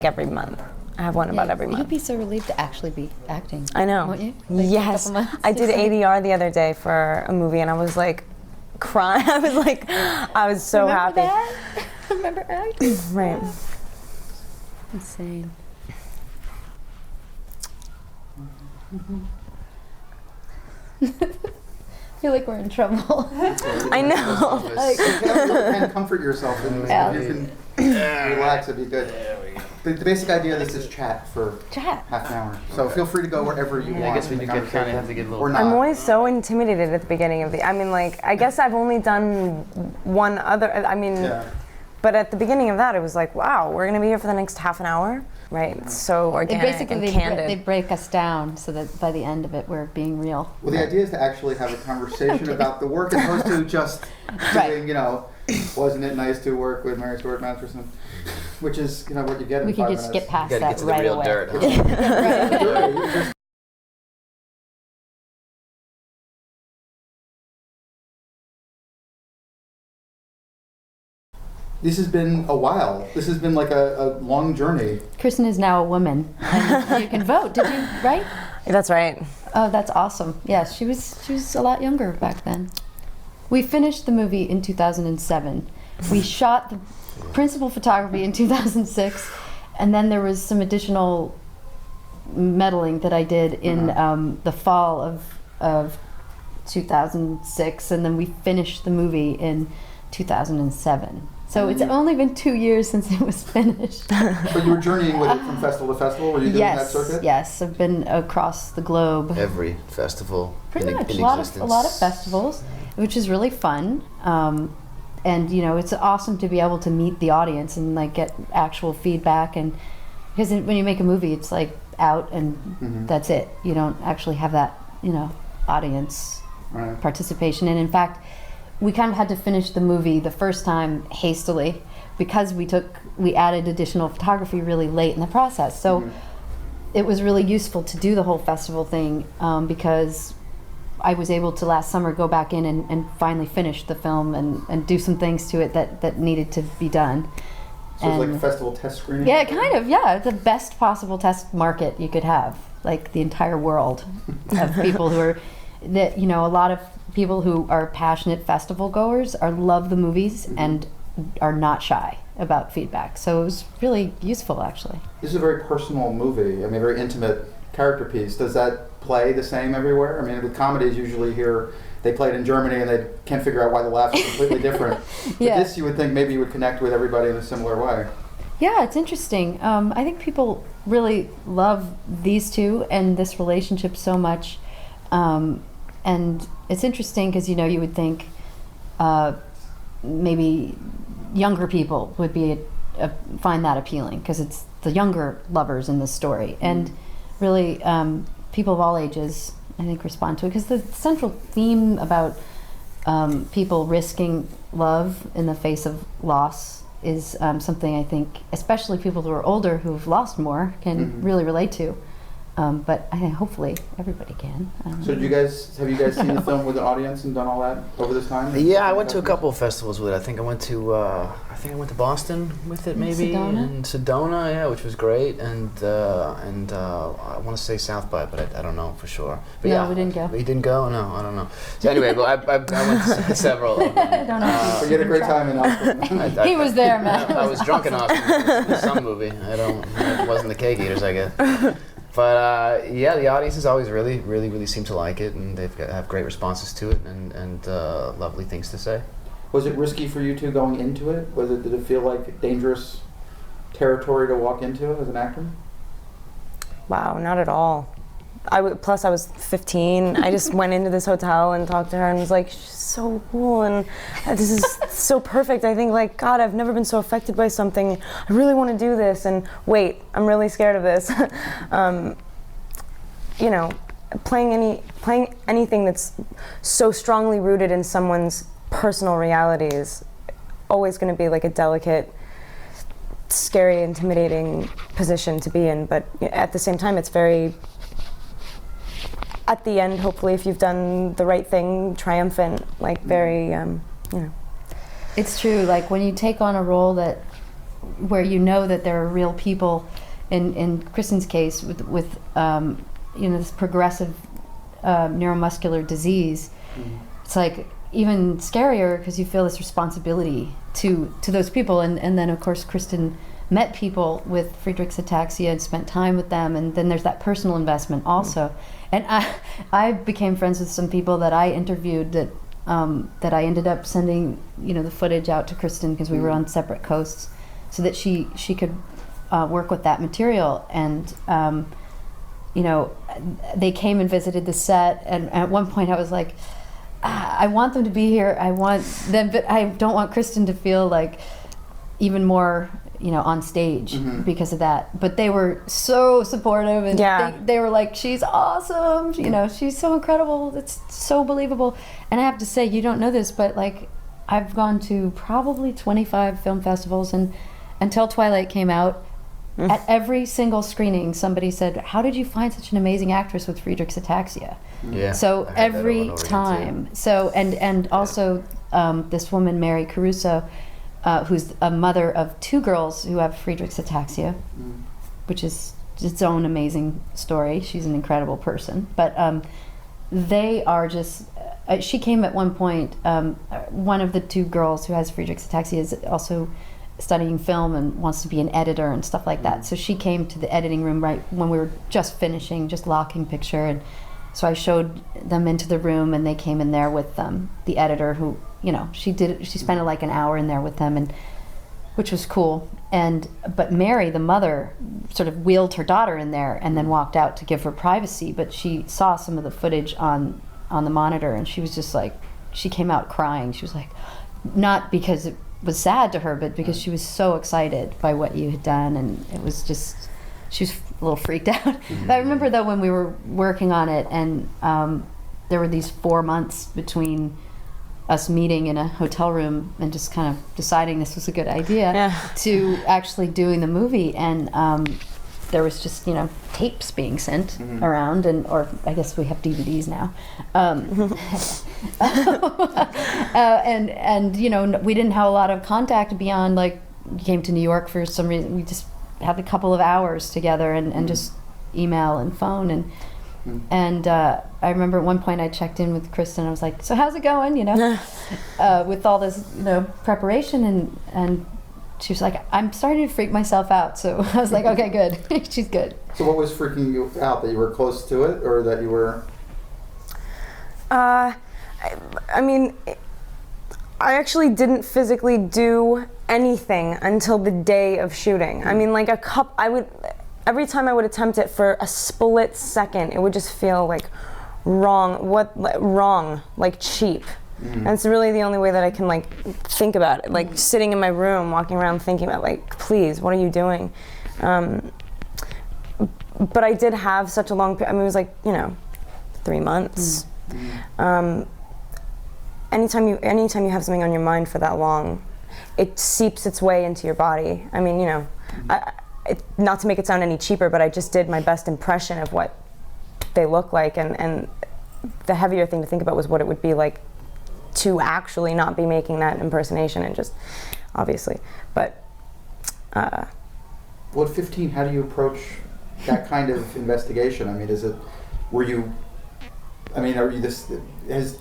every month. I have one about every month. You'd be so relieved to actually be acting. I know. Won't you? Yes. I did ADR the other day for a movie, and I was like crying. I was so Remember happy. That? Remember acting? Right. Insane. I feel like we're in trouble. I know. And comfort yourself, and if you can relax, it'd be good. The basic idea of this is chat for half an hour. So feel free to go wherever you want. I guess we do kind of have to get a little. Or not. I'm always so intimidated at the beginning of I guess I've only done one other, but at the beginning of that, it was like, wow, we're going to be here for the next half an hour. Right, it's so organic and candid. They break us down so that by the end of it, we're being real. Well, the idea is to actually have a conversation about the work as opposed to just doing, wasn't it nice to work with Mary Stuart Masterson? Which is, what you get in 5 minutes. We can just skip past You gotta that get to the right real away. dirt, huh? Right. This has been a while. This has been like a long journey. Kristen is now a woman, and you can vote. Did you? Right? That's right. Oh, that's awesome. Yes, she was a lot younger back then. We finished the movie in 2007. We shot the principal photography in 2006, and then there was some additional meddling that I did in the fall of 2006, and then we finished the movie in 2007. So it's only been 2 years since it was finished. But you were journeying with it from festival to festival? Were you doing that circuit? Yes, I've been across the globe. Every festival Pretty much, in a lot existence. of festivals, which is really fun. And it's awesome to be able to meet the audience and like get actual feedback. And because when you make a movie, it's like out and that's it. You don't actually have that audience participation. And in fact, we kind of had to finish the movie the first time hastily because we added additional photography really late in the process. So it was really useful to do the whole festival thing because I was able to last summer go back in and finally finish the film and do some things to it that needed to be done. So it's like a festival test screening? Yeah, kind of, yeah. The best possible test market you could have. Like the entire world of people who are, a lot of people who are passionate festival goers love the movies and are not shy about feedback. So it was really useful, actually. This is a very personal movie. A very intimate character piece. Does that play the same everywhere? With comedies, usually here they play it in Germany and they can't figure out why the laughs are completely different. Yeah. But this, you would think maybe you would connect with everybody in a similar way. Yeah, it's interesting. I think people really love these two and this relationship so much. And it's interesting because, you would think maybe younger people would find that appealing because it's the younger lovers in the story. And really, people of all ages, I think, respond to it because the central theme about people risking love in the face of loss is something I think, especially people who are older who've lost more, can really relate to. But I think hopefully everybody can. So have you guys seen the film with an audience and done all that over this time? Yeah, I went to a couple of festivals with it. I think I went to Boston with it, maybe, and Sedona, yeah, which was great, and I want to say South by, but I don't know for sure. But no, we didn't go. We didn't go? No, I don't know. So anyway, I went to several of them. I don't know. So you had a great time in Austin. He was there, man. I was drunk in Austin in some movie. It wasn't the Cake Eaters, I guess. But the audiences always really seem to like it, and they have great responses to it, and lovely things to say. Was it risky for you two going into it? Did it feel like dangerous territory to walk into as an actor? Wow, not at all. Plus I was 15. I just went into this hotel and talked to her and was like, she's so cool and this is so perfect. I think God, I've never been so affected by something. I really want to do this and wait, I'm really scared of this. Playing anything that's so strongly rooted in someone's personal reality is always going to be like a delicate, scary, intimidating position to be in. But at the same time, it's very, at the end, hopefully, if you've done the right thing, triumphant, very, It's true, when you take on a role that where you know that there are real people. In Kristen's case, with this progressive neuromuscular disease, it's like even scarier because you feel this responsibility to those people, and then of course Kristen met people with Friedreich's ataxia and spent time with them, and then there's that personal investment also. And I became friends with some people that I interviewed that I ended up sending the footage out to Kristen because we were on separate coasts, so that she could work with that material. And they came and visited the set, and at one point I was like, I want them to be here, I want them, but I don't want Kristen to feel like even more on stage because of that. But they were so supportive, and they were like, she's awesome, she's so incredible, it's so believable. And I have to say, you don't know this, but like I've gone to probably 25 film festivals, and until Twilight came out, at every single screening somebody said, how did you find such an amazing actress with Friedreich's ataxia? Yeah. So every time. So and also this woman, Mary Caruso, who's a mother of 2 girls who have Friedreich's ataxia, which is its own amazing story. She's an incredible person. But they are just, she came at one point, one of the 2 girls who has Friedreich's ataxia is also studying film and wants to be an editor and stuff like that. So she came to the editing room right when we were just finishing, just locking picture. And so I showed them into the room, and they came in there with the editor who, she spent like an hour in there with them, and which was cool. But Mary, the mother, sort of wheeled her daughter in there and then walked out to give her privacy. But she saw some of the footage on the monitor, and she was just like, she came out crying. She was like, not because it was sad to her, but because she was so excited by what you had done, and it was just, she was a little freaked out. But I remember though when we were working on it, and there were these 4 months between us meeting in a hotel room and just kind of deciding this was a good idea to actually doing the movie, and there was just tapes being sent around, or I guess we have DVDs now, and we didn't have a lot of contact beyond like you came to New York for some reason. We just had a couple of hours together and just email and phone, and I remember at one point I checked in with Kristen. I was like, so how's it going, with all this preparation, and she was like, I'm starting to freak myself out. So I was like, okay, good. She's good. So what was freaking you out? That you were close to it, or that you were? I mean, I actually didn't physically do anything until the day of shooting. I mean, like every time I would attempt it for a split second, it would just feel like wrong, like cheap. And it's really the only way that I can like think about it, like sitting in my room, walking around thinking about like, please, what are you doing? But I did have such a long, it was like, 3 months. Anytime you have something on your mind for that long, it seeps its way into your body. I mean, not to make it sound any cheaper, but I just did my best impression of what they look like, and the heavier thing to think about was what it would be like to actually not be making that impersonation, and just obviously, but well, at 15, how do you approach that kind of investigation? I mean, has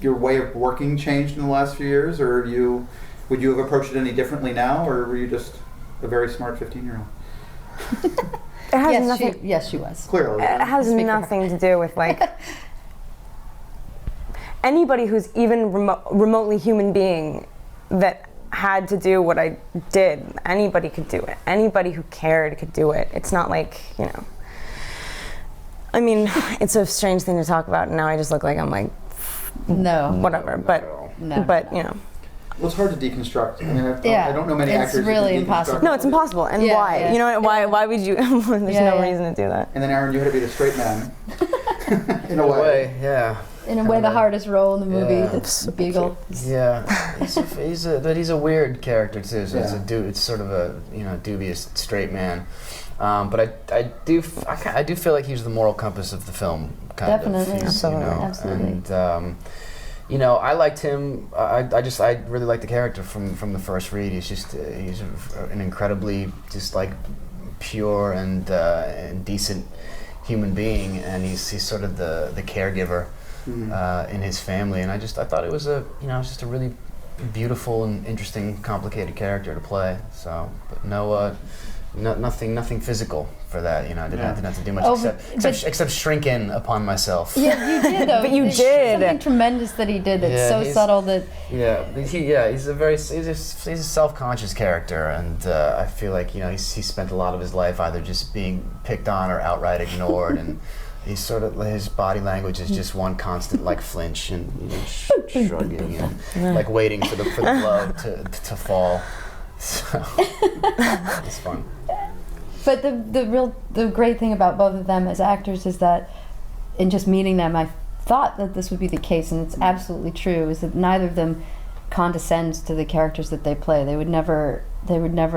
your way of working changed in the last few years, or would you have approached it any differently now, or were you just a very smart 15-year-old? It has nothing. Yes, she was. Clearly. It has nothing to do with like anybody who's even remotely human being that had to do what I did. Anybody could do it. Anybody who cared could do it. It's not like, I mean, it's a strange thing to talk about, and now I just look like I'm like, no, whatever. But Well, it's hard to deconstruct. I mean, I don't know many actors. It's really who can impossible. No, it's impossible. And why? Yeah. Why would you? There's no reason to do that. And then, Aaron, you had to be the straight man. in a way, yeah. In a way, the hardest role in the movie, the Beagle. Yeah, but he's a weird character too. So it's sort of a dubious straight man. But I do feel like he's the moral compass of the film. Kind Definitely, of. absolutely. And you know, I liked him. I really liked the character from the first read. He's an incredibly just like pure and decent human being, and he's sort of the caregiver in his family. And I thought it was it's just a really beautiful and interesting, complicated character to play. So, but nothing physical for that. You know, I didn't have to do much except shrink in upon myself. Yeah, you did though. But you There's did. something tremendous that he did. That's so subtle that. He's a self-conscious character, and I feel like he spent a lot of his life either just being picked on or outright ignored, and he's sort of his body language is just one constant like flinch and shrugging and like waiting for the blow to fall. So it's fun. But the great thing about both of them as actors is that in just meeting them, I thought that this would be the case, and it's absolutely true, is that neither of them condescends to the characters that they play. They would never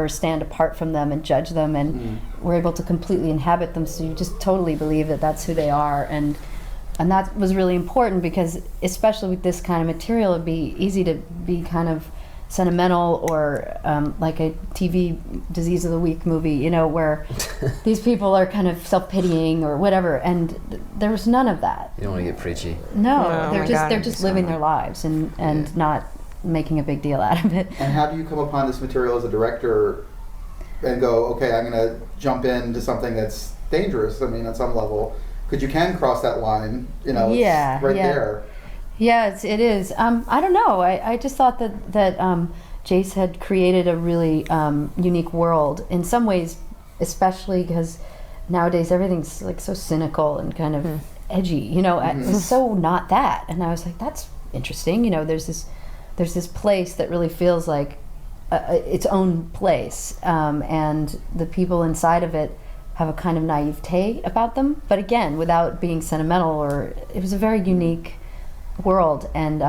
stand apart from them and judge them, and were able to completely inhabit them, so you just totally believe that that's who they are. And that was really important, because especially with this kind of material, it'd be easy to be kind of sentimental or like a TV Disease of the Week movie, where these people are kind of self-pitying or whatever, and there was none of that. You don't want to get preachy. No, they're just living their lives and not making a big deal out of it. And how do you come upon this material as a director and go, okay, I'm going to jump into something that's dangerous? I mean, on some level, because you can cross that line, it's right there. Yeah, it is. I don't know. I just thought that Jace had created a really unique world in some ways, especially because nowadays everything's like so cynical and kind of edgy. It's so not that. And I was like, that's interesting. There's this place that really feels like its own place, and the people inside of it have a kind of naivete about them. But again, without being sentimental, it was a very unique world, and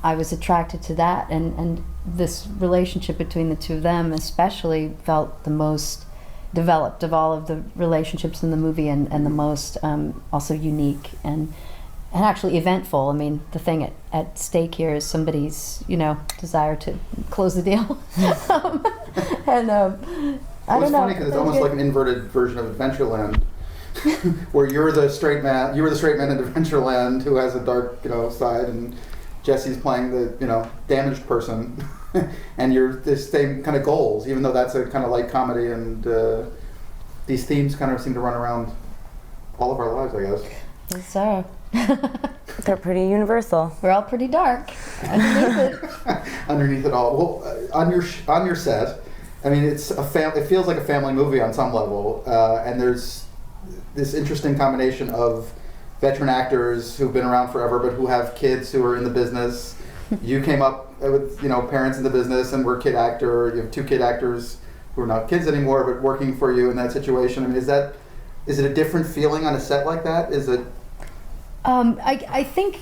I was attracted to that, and this relationship between the two of them especially felt the most developed of all of the relationships in the movie, and the most also unique and actually eventful. I mean, the thing at stake here is somebody's desire to close the deal. And I don't know. It's funny because it's almost like an inverted version of Adventureland. Where you're the straight man in Adventureland who has a dark, side, and Jesse's playing the, damaged person, and you're the same kind of goals, even though that's a kind of light comedy, and these themes kind of seem to run around all of our lives, I guess. Yes, sir. They're pretty universal. We're all pretty dark underneath it. Underneath it all. Well, on your set, I mean, it feels like a family movie on some level, and there's this interesting combination of veteran actors who've been around forever but who have kids who are in the business. You came up with parents in the business and were a kid actor. You have two kid actors who are not kids anymore but working for you in that situation. I mean, is it a different feeling on a set like that? Is it? I think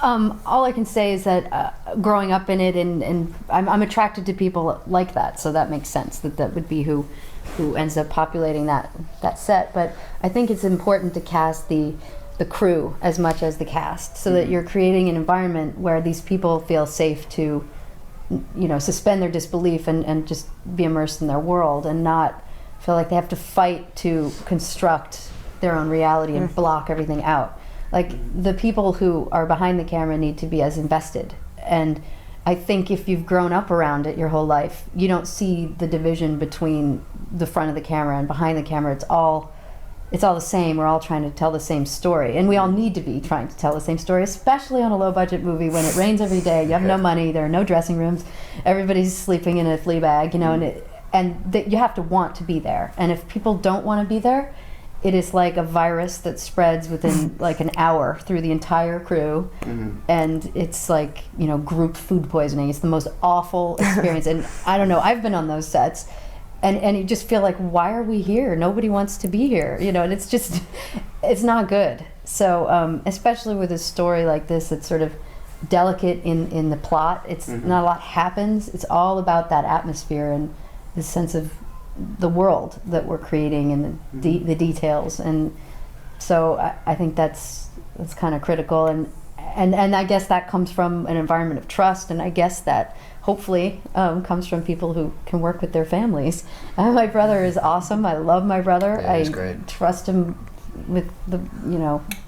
all I can say is that growing up in it, and I'm attracted to people like that, so that makes sense that would be who ends up populating that set. But I think it's important to cast the crew as much as the cast, so that you're creating an environment where these people feel safe to suspend their disbelief and just be immersed in their world, and not feel like they have to fight to construct their own reality and block everything out. Like, the people who are behind the camera need to be as invested, and I think if you've grown up around it your whole life, you don't see the division between the front of the camera and behind the camera. It's all the same. We're all trying to tell the same story, and we all need to be trying to tell the same story, especially on a low-budget movie when it rains every day. You have no money. There are no dressing rooms. Everybody's sleeping in a flea bag, and you have to want to be there. And if people don't want to be there, it is like a virus that spreads within like an hour through the entire crew, and it's like group food poisoning. It's the most awful experience. And I don't know, I've been on those sets, and you just feel like, why are we here? Nobody wants to be here, and it's not good. So especially with a story like this, it's sort of delicate in the plot. It's not a lot happens. It's all about that atmosphere and the sense of the world that we're creating and the details. And so I think that's kind of critical. And and I guess that comes from an environment of trust, and I guess that hopefully comes from people who can work with their families. My brother is awesome. I love my brother. Yeah, he's I great. trust him with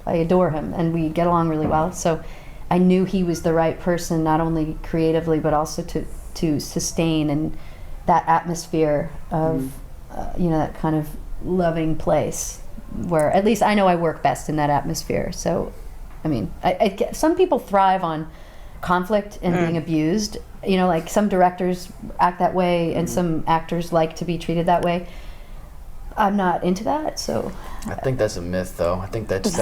I adore him, and we get along really well. So I knew he was the right person, not only creatively but also to sustain and that atmosphere of that kind of loving place where at least I know I work best in that atmosphere. So I mean, some people thrive on conflict and being abused. Like some directors act that way, and some actors like to be treated that way. I'm not into that, so. I think that's a myth, though. I think that's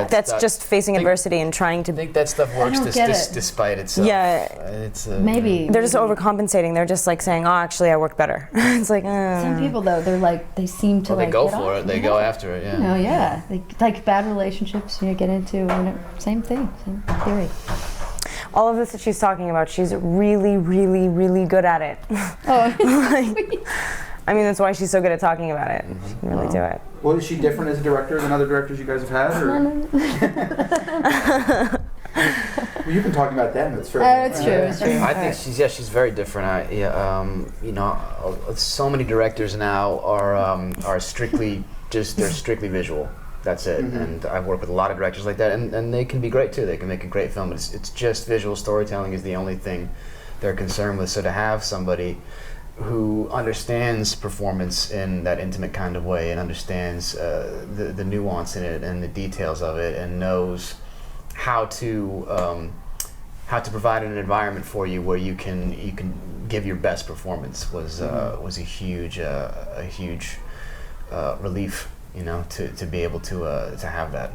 just facing adversity and trying to. I think that stuff works despite itself. Yeah, it's maybe they're just overcompensating. They're just like saying, "Oh, actually, I work better." It's like some people though. They're like they seem to they like go get for off, it. They go after it. Yeah. Yeah. Like bad relationships you get into. Same thing. Same theory. All of this that she's talking about, she's really, really, really good at it. Oh. I mean, that's why she's so good at talking about it. She can really do it. Well, is she different as a director than other directors you guys have had? Or? Well, you've been talking about them. It's true. It's true. I think she's very different. So many directors now are strictly they're strictly visual. That's it. Mm-hmm. And I've worked with a lot of directors like that, and they can be great too. They can make a great film. But it's just visual storytelling is the only thing they're concerned with. So to have somebody who understands performance in that intimate kind of way and understands the nuance in it and the details of it and knows how to provide an environment for you where you can give your best performance was a huge relief, to be able to have that.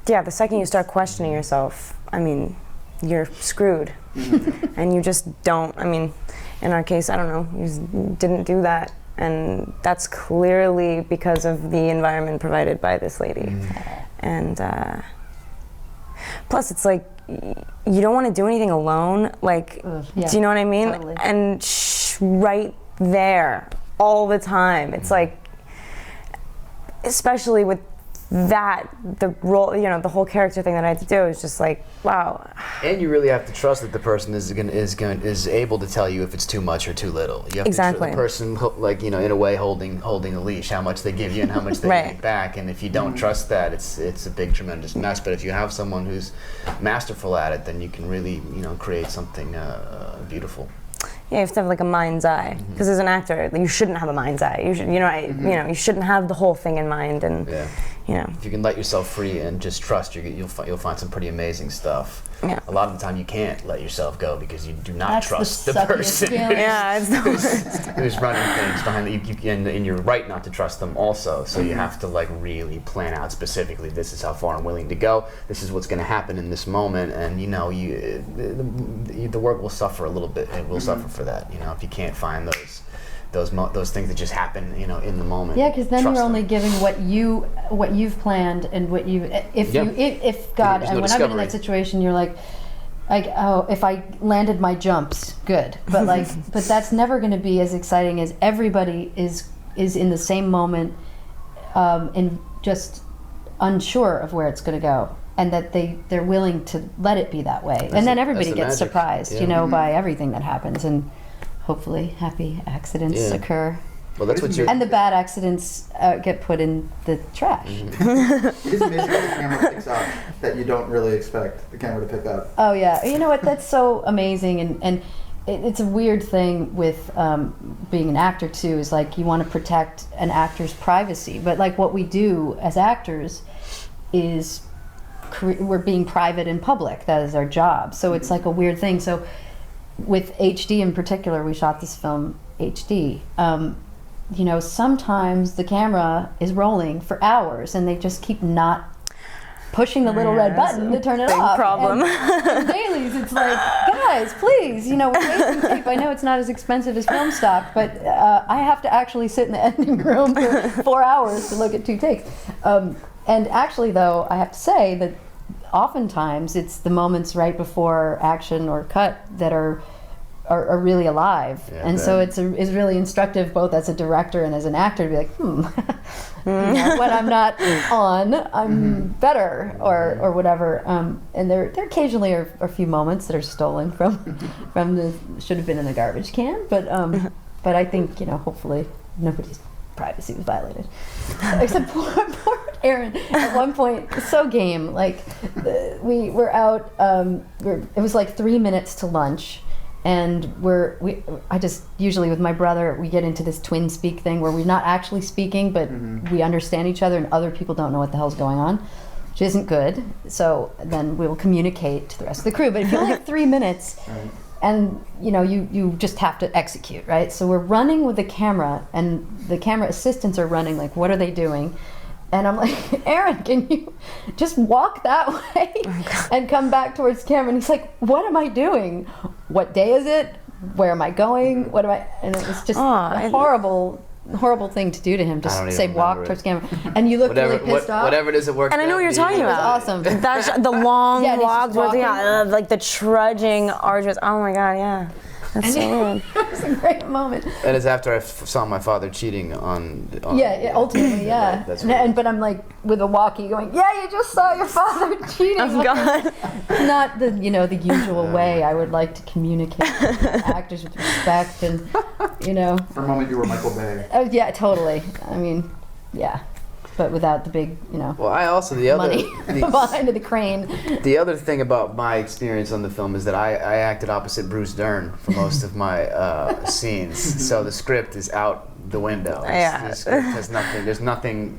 Yeah, the second you start questioning yourself, I mean, you're screwed. And you just don't, I mean, in our case, I don't know, you just didn't do that. And that's clearly because of the environment provided by this lady. And plus it's like, you don't want to do anything alone. Like, do you know what I mean? Totally. And right there, all the time. It's like, especially with that, the role, the whole character thing that I had to do is just like, wow. And you really have to trust that the person is able to tell you if it's too much or too little. You have Exactly. to trust the person, in a way, holding the leash, how much they give you and how much they give back. And if you don't trust that, it's a big, tremendous mess. But if you have someone who's masterful at it, then you can really, create something beautiful. Yeah, you have to have like a mind's eye, because as an actor, you shouldn't have a mind's eye. You should, you shouldn't have the whole thing in mind, and if you can let yourself free and just trust, you'll find some pretty amazing stuff. Yeah. A lot of the time, you can't let yourself go because you do not That's trust the the person feeling. yeah, it's who's running things behind you, and you're right not to trust them also. So you have to really plan out specifically. This is how far I'm willing to go. This is what's going to happen in this moment, and the work will suffer a little bit. It will suffer for that. If you can't find those things that just happen, in the moment. Yeah, because then Trust you're only them. giving what you've planned and what you if God, There's and no when I'm in discovery. that situation, you're like, oh, if I landed my jumps, good. But but that's never going to be as exciting as everybody is in the same moment, and just unsure of where it's going to go, and that they're willing to let it be that way, and then everybody the gets magic. surprised, Yeah. by everything that happens, and hopefully happy accidents occur. Well, that's what you're. And the bad accidents get put in the trash. It is amazing what the camera picks up that you don't really expect the camera to pick up. Oh yeah, you know what? That's so amazing, and it's a weird thing with being an actor too. Is like you want to protect an actor's privacy, but like what we do as actors is we're being private in public. That is our job. So it's like a weird thing. So with HD in particular, we shot this film HD. Sometimes the camera is rolling for hours and they just keep not pushing the little red button to turn it big off. problem. And dailies, it's like, guys, please, we're wasting tape. I know it's not as expensive as film stock, but I have to actually sit in the editing room for 4 hours to look at 2 takes. And actually, though, I have to say that oftentimes it's the moments right before action or cut that are really alive, and so it's really instructive both as a director and as an actor to be like, when I'm not on, I'm better or whatever. And there occasionally are a few moments that are stolen from the should have been in the garbage can, but I think hopefully nobody's privacy was violated, except poor Aaron. At one point, so game. Like we were out. It was like 3 minutes to lunch. And I just usually with my brother we get into this twin speak thing where we're not actually speaking, but we understand each other, and other people don't know what the hell's going on, which isn't good. So then we will communicate to the rest of the crew. But if you only have 3 minutes, and you just have to execute, right? So we're running with the camera, and the camera assistants are running. Like, what are they doing? And I'm like, Aaron, can you just walk that way and come back towards camera? And he's like, what am I doing? What day is it? Where am I going? What am I? And it was just a horrible thing to do to him. Just say walk towards camera. And you look really pissed off. Whatever it is that worked. And I know what you're talking about. It was awesome. That's the long walk towards walking. the trudging, arduous. Oh my God, yeah. That's so weird. It was a great moment. And it's after I saw my father cheating on ultimately, yeah. But I'm like with a walkie going, yeah, you just saw your father cheating. Oh God. Not the the usual way I would like to communicate with actors with respect and For a moment, you were Michael Bay. Oh yeah, totally. I mean, yeah. But without the big, Well, I also money behind the crane. The other thing about my experience on the film is that I acted opposite Bruce Dern for most of my scenes, so the script is out the window. The script has nothing. There's nothing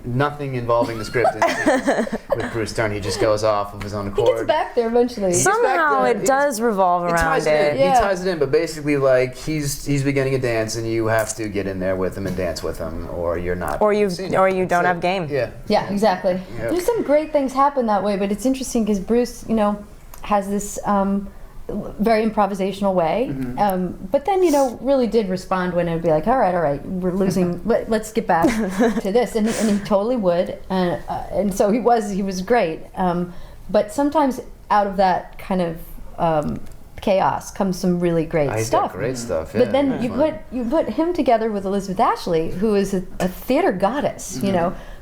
involving the script in the scenes with Bruce Dern. He just goes off of his own accord. He gets back there eventually. Somehow it does revolve around it. He ties it in, but basically, like he's beginning a dance, and you have to get in there with him and dance with him, or you're not. Or you don't have game. Yeah, exactly. Yep. There's some great things happen that way, but it's interesting because Bruce, has this very improvisational way, but then really did respond when it would be like, all right, we're losing. Let's get back to this, and he totally would, and so he was great. But sometimes out of that kind of chaos comes some really great stuff. Great stuff. Yeah, but then you put him together with Elizabeth Ashley, who is a theater goddess,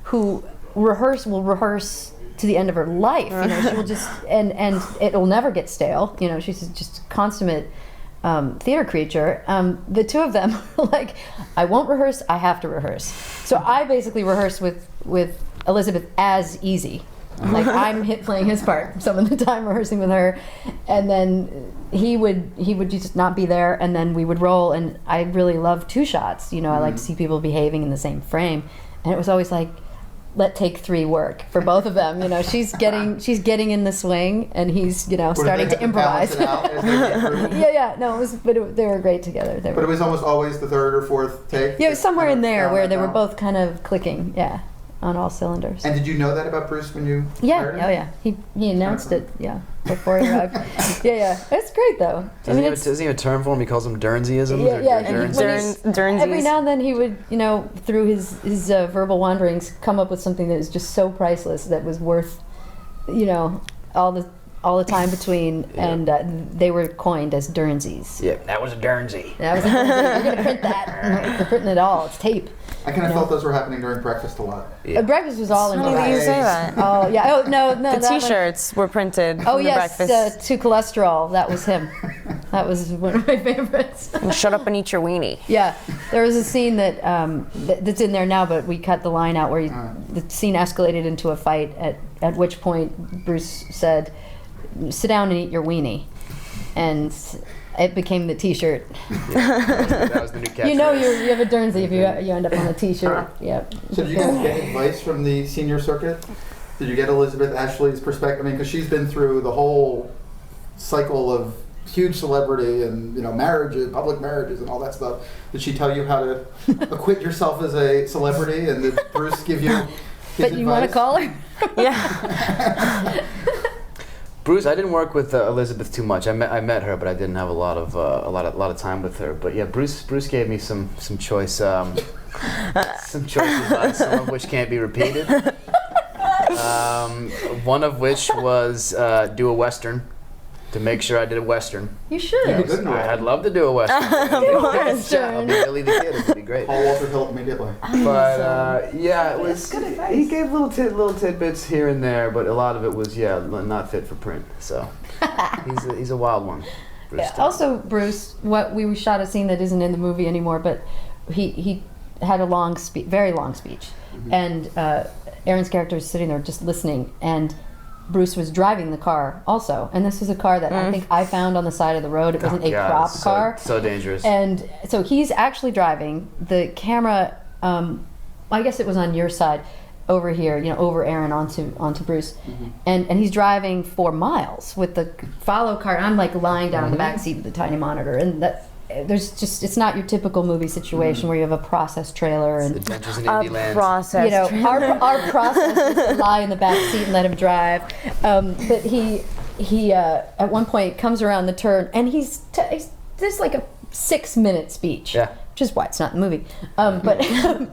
who will rehearse to the end of her life. She will just and it'll never get stale. She's just a consummate theater creature. The two of them are like, I won't rehearse. I have to rehearse. So I basically rehearse with Elizabeth as Easy. Like I'm playing his part some of the time, rehearsing with her, and then he would just not be there, and then we would roll. And I really love two shots. I like to see people behaving in the same frame, and it was always like, let take three work for both of them. She's getting in the swing, and he's starting to improvise. They were great together. But it was almost always the third or fourth take. Yeah, it was somewhere in there where they were both kind of clicking. Yeah. On all cylinders. And did you know that about Bruce when you hired him? Oh yeah. He announced it, before he arrived. It's great though. Doesn't he have a term for him? He calls them Dernsyisms? Dernsies. Every now and then he would, through his verbal wanderings, come up with something that is just so priceless that was worth, all the time between, and they were coined as Dernsies. Yeah, that was a Dernsy. That was a Dernsy. You're gonna print that. You're printing it all. It's tape. I kind of felt those were happening during breakfast a lot. Yeah. Breakfast was all in Funny that you say that. Oh yeah. Oh no. The T-shirts were printed. Oh from yes. the breakfast. To cholesterol. That was him. That was one of my favorites. And shut up and eat your weenie. Yeah, there was a scene that that's in there now, but we cut the line out where the scene escalated into a fight. At which point Bruce said, "Sit down and eat your weenie," and it became the T-shirt. Yeah, that was the new catchphrase. You have a Dernsy if you end up on the T-shirt. Yep. So did you guys get advice from the senior circuit? Did you get Elizabeth Ashley's perspective? I mean, because she's been through the whole cycle of huge celebrity and marriages, public marriages, and all that stuff. Did she tell you how to acquit yourself as a celebrity? And did Bruce give you his But you want to call her? Yeah. Bruce, I didn't work with Elizabeth too much. I met her, but I didn't have a lot of time with her. But yeah, Bruce gave me some choice advice, some of which can't be repeated. One of which was do a Western. to make sure I did a Western. You should. You'd be good in a I'd love to do a Western. Western. I'll be Billy the Kid. It'd be great. Paul Walter Hill immediately. But yeah, it was. good advice. He gave little tidbits here and there, but a lot of it was not fit for print. So he's a wild one. Bruce Stern. Also, Bruce, we shot a scene that isn't in the movie anymore, but he had a very long speech, and Aaron's character was sitting there just listening, and Bruce was driving the car also, and this was a car that I think I found on the side of the road. It wasn't a prop car. So dangerous. And so he's actually driving. The camera, I guess it was on your side, over here, over Aaron onto Bruce, and he's driving for miles with the follow car. I'm like lying down in the back seat of the tiny monitor, and it's not your typical movie situation where you have a process trailer and Adventures in Indyland. Process. our process is to lie in the back seat and let him drive. But he at one point comes around the turn and he's this like a 6-minute speech. Yeah. Which is why it's not in the movie. But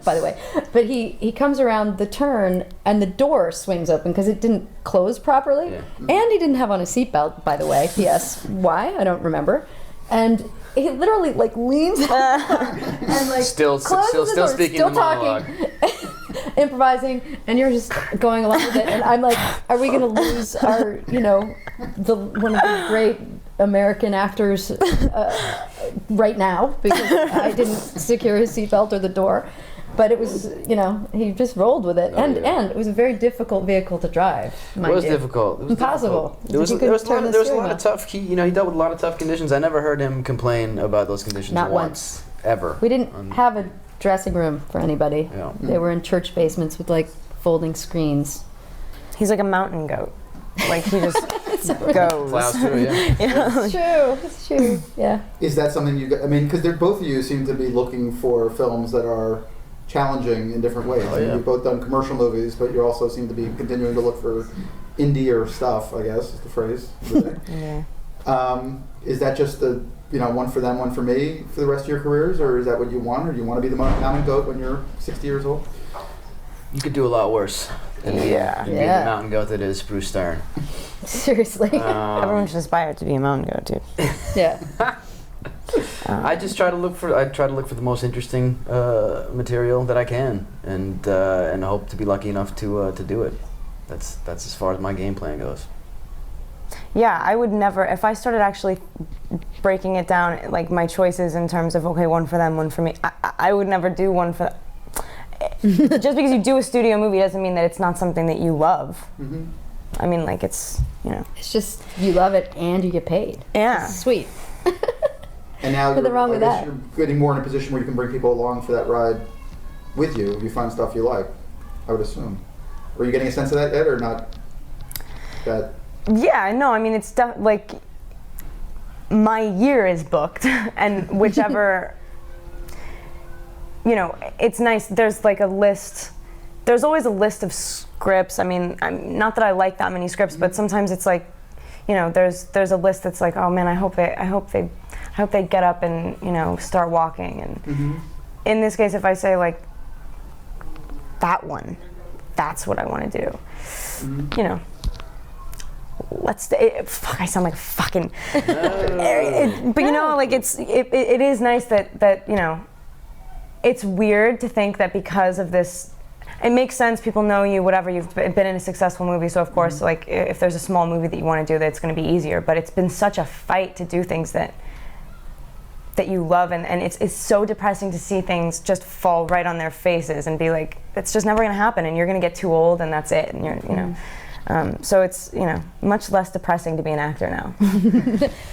by the way, but he comes around the turn and the door swings open because it didn't close properly, and he didn't have on a seatbelt. By the way, P.S. Why? I don't remember. And he literally like leans out and like Still speaking still the monologue. talking, improvising, and you're just going along with it. And I'm like, are we going to lose our, one of the great American actors right now because I didn't secure his seatbelt or the door? But it was, he just rolled with it, and it was a very difficult vehicle to drive. It was difficult. It was Impossible. Difficult. There was a lot of tough. He dealt with a lot of tough conditions. I never heard him complain about those conditions Not once ever. We didn't have a dressing room for anybody. Yeah. They were in church basements with like folding screens. He's like a mountain goat. Like he just goes. Plows through, yeah. It's true. Yeah. Is that something because both of you seem to be looking for films that are challenging in different ways. You've both done commercial movies, but you also seem to be continuing to look for indie stuff, I guess is the phrase. Is that just one for them, one for me for the rest of your careers, or is that what you want, or do you want to be the mountain goat when you're 60 years old? You could do a lot worse than be the mountain goat that is Bruce Stern. Seriously. Everyone should aspire to be a mountain goat, dude. Yeah. I just try to look for the most interesting material that I can, and hope to be lucky enough to do it. That's as far as my game plan goes. Yeah, I would never, if I started actually breaking it down, like my choices in terms of, okay, one for them, one for me, I would never do one for just because you do a studio movie doesn't mean that it's not something that you love. I mean, like it's just you love it and you get paid. Yeah. It's sweet. And now Nothing wrong with that. you're getting more in a position where you can bring people along for that ride with you if you find stuff you like, I would assume. Are you getting a sense of that yet, or not? Yeah, no, I mean, it's like my year is booked, and whichever, it's nice. There's like a list. There's always a list of scripts. I mean, not that I like that many scripts, but sometimes it's like, there's a list that's like, oh man, I hope they get up and start walking. And in this case, if I say like that one, that's what I want to do. Fuck, I sound like fucking. But like it is nice that it's weird to think that because of this. It makes sense. People know you, whatever. You've been in a successful movie, so of course, like if there's a small movie that you want to do, that's going to be easier. But it's been such a fight to do things that you love, and it's so depressing to see things just fall right on their faces and be like, it's just never going to happen, and you're going to get too old, and that's it, and you're, so it's much less depressing to be an actor now.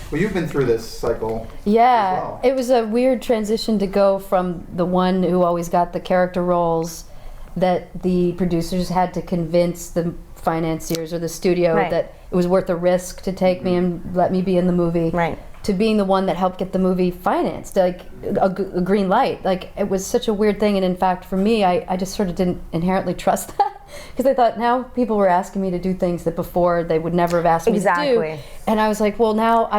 Well, you've been through this cycle. Yeah, as well. It was a weird transition to go from the one who always got the character roles that the producers had to convince the financiers or the studio that it was worth the risk to take me and let me be in the movie, to being the one that helped get the movie financed, like a green light. Like, it was such a weird thing, and in fact for me, I just sort of didn't inherently trust that, because I thought now people were asking me to do things that before they would never have asked me to do. And I was like, well, now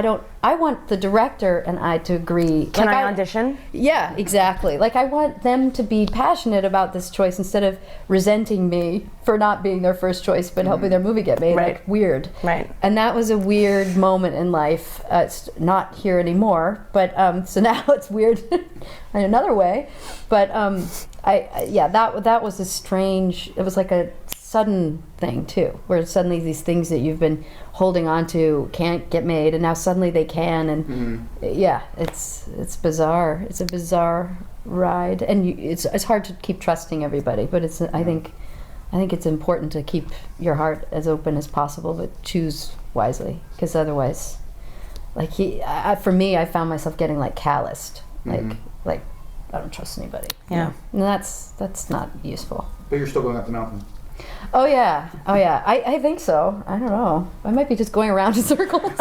I I want the director and I to agree. Can Like, I audition? Yeah, exactly. Like, I want them to be passionate about this choice instead of resenting me for not being their first choice but helping their movie get made. Right. Like, weird. Right. And that was a weird moment in life. It's not here anymore, but so now it's weird in another way. But that was a strange. It was like a sudden thing too, where suddenly these things that you've been holding on to can't get made, and now suddenly they can. And yeah, it's bizarre. It's a bizarre ride, and it's hard to keep trusting everybody. But it's I think it's important to keep your heart as open as possible, but choose wisely, because otherwise, like for me, I found myself getting like calloused, like I don't trust anybody. Yeah. And that's not useful. But you're still going up the mountain. Oh yeah. I think so. I don't know. I might be just going around in circles,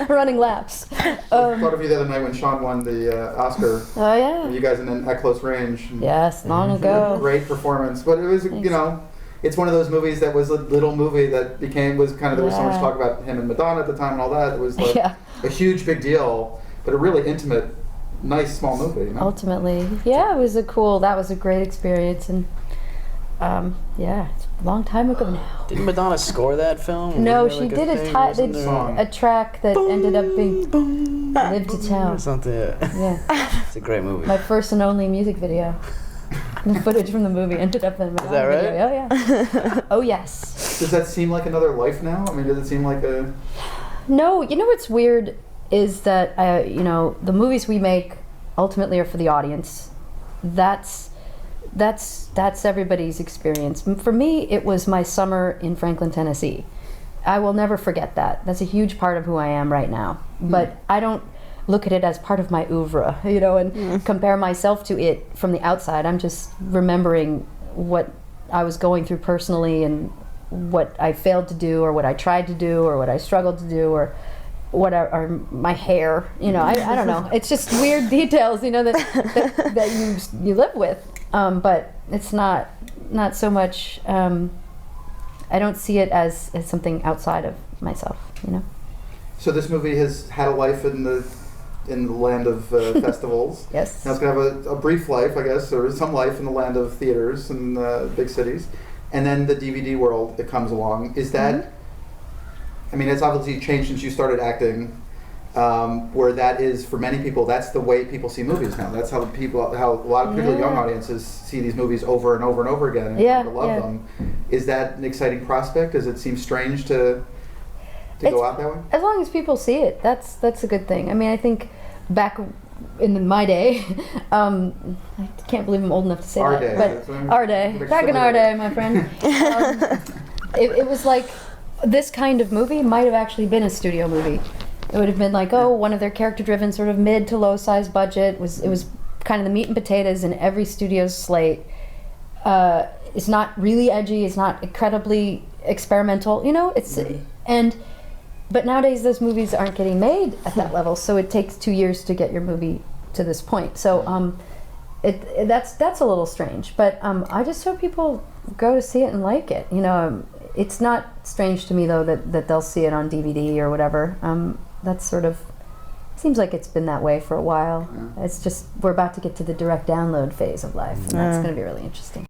running laps. I thought of you the other night when Sean won the Oscar. Oh yeah. You guys at close range. Yes, long ago. Great performance, but it was it's one of those movies that was a little movie that was kind of, there was so much talk about him and Madonna at the time and all that. It was like a huge big deal, but a really intimate, nice small movie. You know? Ultimately, yeah, that was a great experience, and it's a long time ago now. Didn't Madonna score that film? No, Wasn't she there, like, did thing? Wasn't there- a track that ended up being Live to Tell. or something. Yeah, It's a great movie. my first and only music video. The footage from the movie ended up in my that right? video. Oh yeah. Oh yes. Does that seem like another life now? I mean, does it seem like a... No, you know what's weird is that the movies we make ultimately are for the audience. That's everybody's experience. For me, it was my summer in Franklin, Tennessee. I will never forget that. That's a huge part of who I am right now. But I don't look at it as part of my oeuvre, and compare myself to it from the outside. I'm just remembering what I was going through personally and what I failed to do, or what I tried to do, or what I struggled to do, or or my hair. I don't know. It's just weird details, that you live with. But it's not so much. I don't see it as something outside of myself. So this movie has had a life in the land of festivals. Yes. Now it's going to have a brief life, I guess, or some life in the land of theaters and big cities. And then the DVD world that comes along. Is that, I mean, it's obviously changed since you started acting, where that is, for many people, that's the way people see movies now. That's how a lot of particularly young audiences see these movies over and over and over again and love them. Is that an exciting prospect? Does it seem strange to go out that way? As long as people see it, that's a good thing. I mean, I think back in my day, I can't believe I'm old enough to say our that, day. but our day, back in our day, my friend, it was like this kind of movie might have actually been a studio movie. It would have been like, one of their character-driven, sort of mid to low-size budget. It was kind of the meat and potatoes in every studio's slate. It's not really edgy. It's not incredibly experimental. But nowadays those movies aren't getting made at that level, so it takes 2 years to get your movie to this point. So that's a little strange. But I just hope people go to see it and like it. It's not strange to me though that they'll see it on DVD or whatever. That's sort of seems like it's been that way for a while. It's just we're about to get to the direct download phase of life, and that's going to be really interesting.